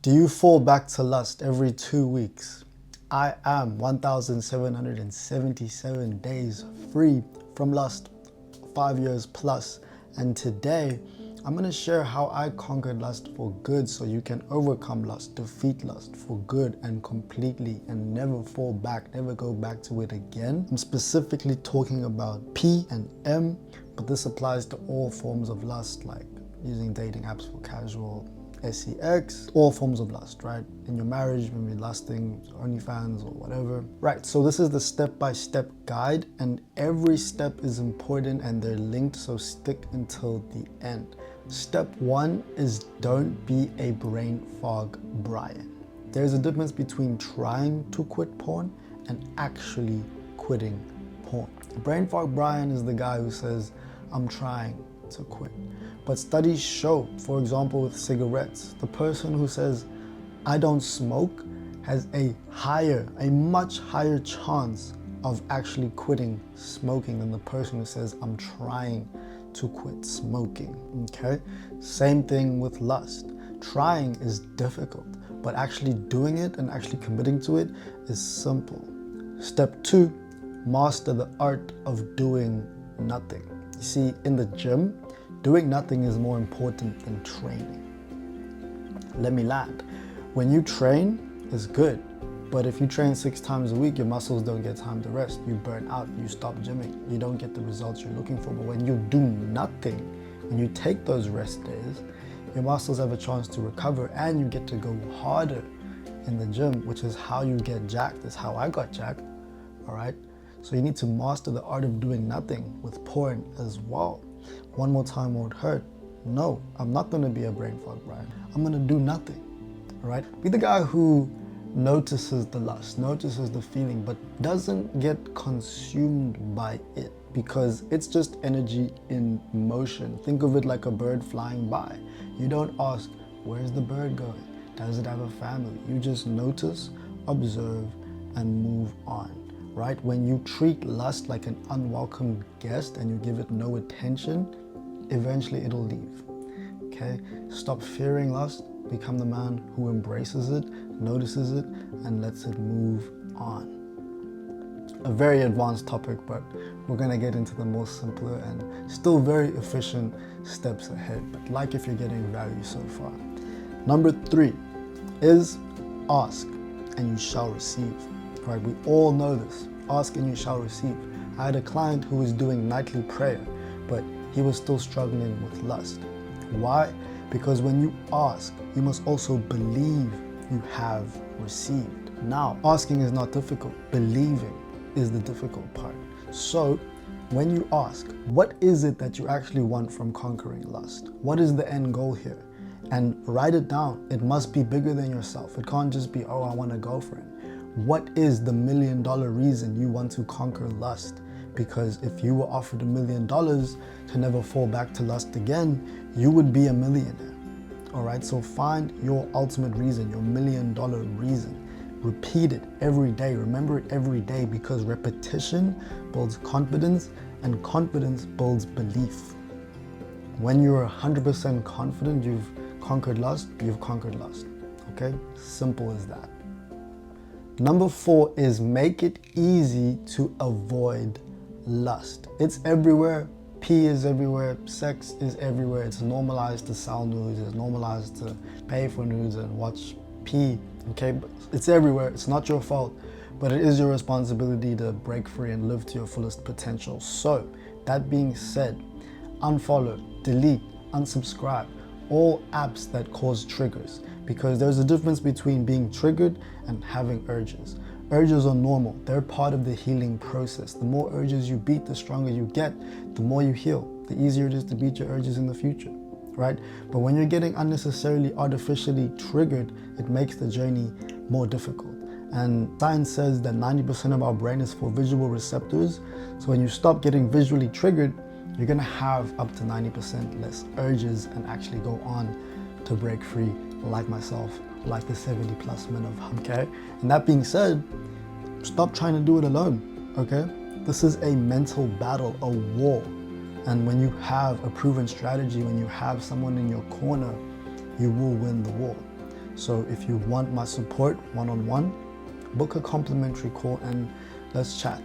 Do you fall back to lust every 2 weeks? I am 1,777 days free from lust, 5 years plus. And today, I'm going to share how I conquered lust for good so you can overcome lust, defeat lust for good and completely and never fall back, never go back to it again. I'm specifically talking about P and M, but this applies to all forms of lust, like using dating apps for casual, sex, all forms of lust, right? In your marriage, when you're lusting, OnlyFans or whatever. Right, so this is the step-by-step guide, and every step is important and they're linked, so stick until the end. Step 1 is don't be a brain fog Brian. There's a difference between trying to quit porn and actually quitting porn. Brain fog Brian is the guy who says, I'm trying to quit. But studies show, for example, with cigarettes, the person who says, I don't smoke, has a much higher chance of actually quitting smoking than the person who says, I'm trying to quit smoking, okay? Same thing with lust. Trying is difficult, but actually doing it and actually committing to it is simple. Step 2, master the art of doing nothing. You see, in the gym, doing nothing is more important than training. Let me land. When you train, it's good. But if you train 6 times a week, your muscles don't get time to rest. You burn out, you stop gymming. You don't get the results you're looking for. But when you do nothing, when you take those rest days, your muscles have a chance to recover and you get to go harder in the gym, which is how you get jacked. That's how I got jacked, all right? So you need to master the art of doing nothing with porn as well. One more time won't hurt. No, I'm not gonna be a brain fog Brian. I'm gonna do nothing, all right? Be the guy who notices the lust, notices the feeling, but doesn't get consumed by it because it's just energy in motion. Think of it like a bird flying by. You don't ask, where's the bird going? Does it have a family? You just notice, observe, and move on. Right? When you treat lust like an unwelcome guest and you give it no attention, eventually it'll leave. Okay? Stop fearing lust, become the man who embraces it, notices it, and lets it move on. A very advanced topic, but we're gonna get into the more simpler and still very efficient steps ahead. But like if you're getting value so far. Number 3 is ask and you shall receive. Right, we all know this. Ask and you shall receive. I had a client who was doing nightly prayer, but he was still struggling with lust. Why? Because when you ask, you must also believe you have received. Now, asking is not difficult. Believing is the difficult part. So, when you ask, what is it that you actually want from conquering lust? What is the end goal here? And write it down. It must be bigger than yourself. It can't just be, oh, I want a girlfriend. What is the $1 million reason you want to conquer lust? Because if you were offered $1 million to never fall back to lust again, you would be a millionaire. All right, so find your ultimate reason, your $1 million reason. Repeat it every day. Remember it every day because repetition builds confidence and confidence builds belief. When you're 100% confident you've conquered lust, you've conquered lust. Okay, simple as that. Number 4 is make it easy to avoid lust. It's everywhere. P is everywhere. Sex is everywhere. It's normalized to sell nudes. It's normalized to pay for nudes and watch P. Okay, but it's everywhere. It's not your fault, but it is your responsibility to break free and live to your fullest potential. So, that being said, unfollow, delete, unsubscribe all apps that cause triggers, because there's a difference between being triggered and having urges. Urges are normal. They're part of the healing process. The more urges you beat, the stronger you get, the more you heal, the easier it is to beat your urges in the future, right? But when you're getting unnecessarily artificially triggered, it makes the journey more difficult. And science says that 90% of our brain is for visual receptors. So when you stop getting visually triggered, you're gonna have up to 90% less urges and actually go on to break free, like myself, like the 70 plus men of Hum, okay? And that being said, stop trying to do it alone, okay? This is a mental battle, a war. And when you have a proven strategy, when you have someone in your corner, you will win the war. So if you want my support one-on-one, book a complimentary call and let's chat.